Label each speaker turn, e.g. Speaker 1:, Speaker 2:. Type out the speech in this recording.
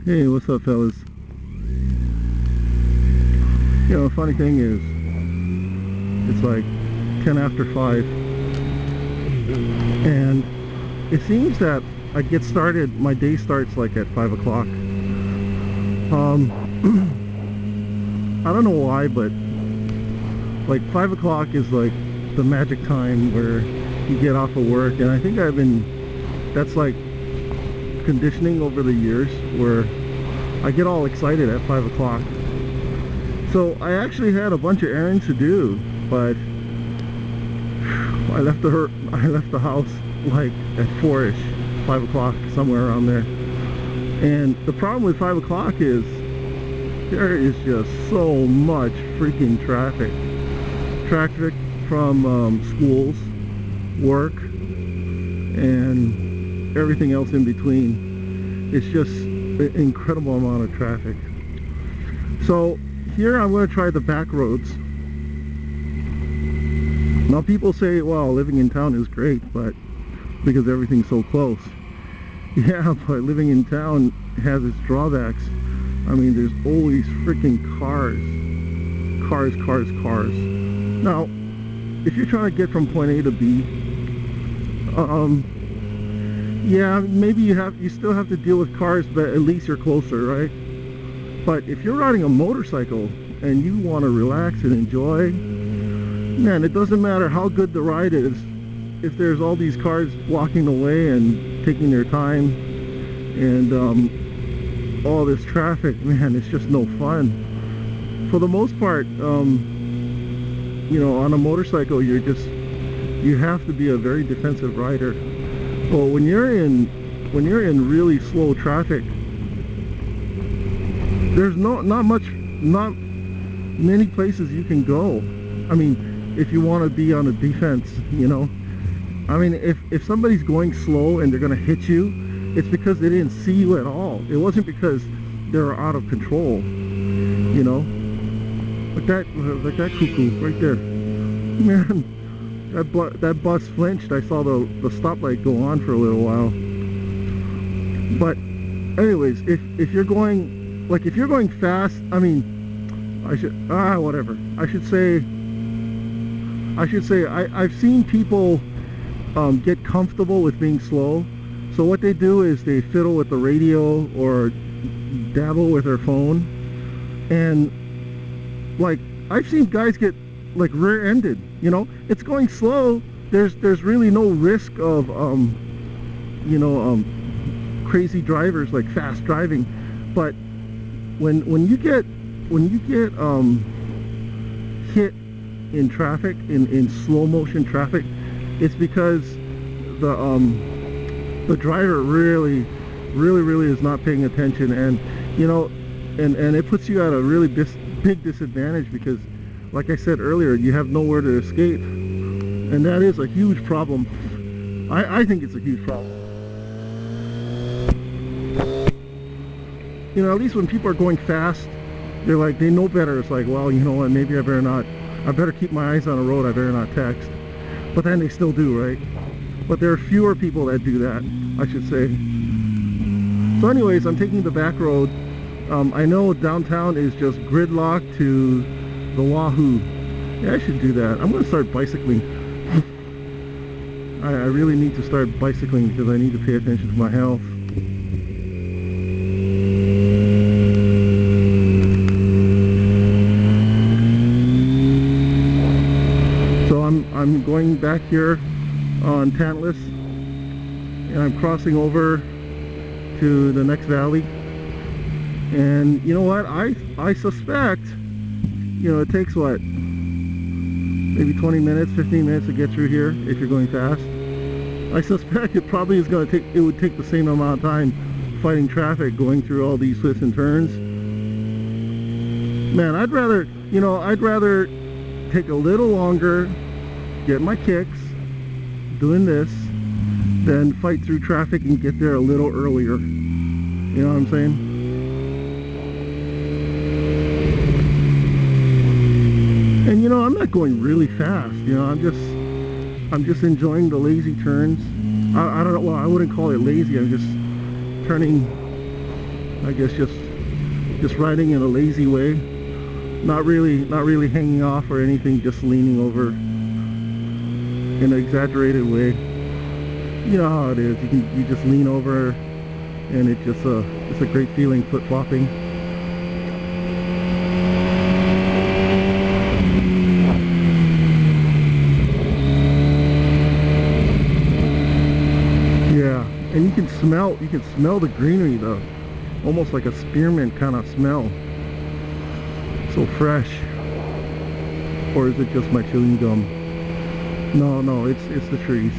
Speaker 1: Hey, what's up, fellas? You know, the funny thing is, it's like 10 after 5, and it seems that I get started, my day starts like at 5 o'clock. I don't know why, but like 5 o'clock is like the magic time where you get off of work, and I think that's like conditioning over the years where I get all excited at 5 o'clock. So I actually had a bunch of errands to do, but I left the house like at 4-ish, 5 o'clock, somewhere around there. And the problem with 5 o'clock is there is just so much freaking traffic from schools, work, and everything else in between. It's just an incredible amount of traffic. So here I'm going to try the back roads. Now people say, well, living in town is great, but because everything's so close. Yeah, but living in town has its drawbacks. I mean, there's always freaking cars. Now, if you're trying to get from point A to B, yeah, maybe you still have to deal with cars, but at least you're closer, right? But if you're riding a motorcycle and you want to relax and enjoy, man, it doesn't matter how good the ride is. If there's all these cars blocking the way and taking their time, and all this traffic, man, it's just no fun. For the most part, you know, on a motorcycle, you have to be a very defensive rider. Well, when you're in really slow traffic, there's not many places you can go. I mean, if you want to be on a defense, you know. I mean, if somebody's going slow and they're going to hit you, it's because they didn't see you at all. It wasn't because they're out of control, you know. Like that cuckoo right there. Man, that bus flinched. I saw the stoplight go on for a little while. But anyways, if you're going, like, if you're going fast, I mean, whatever. I should say I've seen people get comfortable with being slow. So what they do is they fiddle with the radio or dabble with their phone, and like I've seen guys get like rear-ended. You know, it's going slow. There's really no risk of you know, crazy drivers, like fast driving. But when you get hit in traffic, in slow motion traffic, it's because the driver really is not paying attention, and you know, and it puts you at a really big disadvantage, because like I said earlier, you have nowhere to escape, and that is a huge problem. I think it's a huge problem. You know, at least when people are going fast, they're like, they know better. It's like, well, you know what, maybe I better keep my eyes on the road, I better not text. But then they still do, right? But there are fewer people that do that, I should say. So anyways, I'm taking the back road. I know downtown is just gridlocked to the wahoo. Yeah, I should do that. I'm going to start bicycling. I really need to start bicycling because I need to pay attention to my health. So I'm going back here on Tantalus, and I'm crossing over to the next valley. And you know what, I suspect, you know, it takes what, maybe 20 minutes, 15 minutes to get through here if you're going fast. I suspect it probably is going to take, it would take the same amount of time fighting traffic going through all these twists and turns. Man, I'd rather take a little longer, get my kicks doing this, than fight through traffic and get there a little earlier. You know what I'm saying? And you know, I'm not going really fast, you know, I'm just enjoying the lazy turns. I don't know, well, I wouldn't call it lazy, I'm just turning I guess just riding in a lazy way, not really hanging off or anything, just leaning over in an exaggerated way. You know how it is. You just lean over, and it's a great feeling, flip-flopping. Yeah, and you can smell the greenery, though, almost like a spearmint kind of smell. So fresh. Or is it just my chewing gum? No, it's the trees.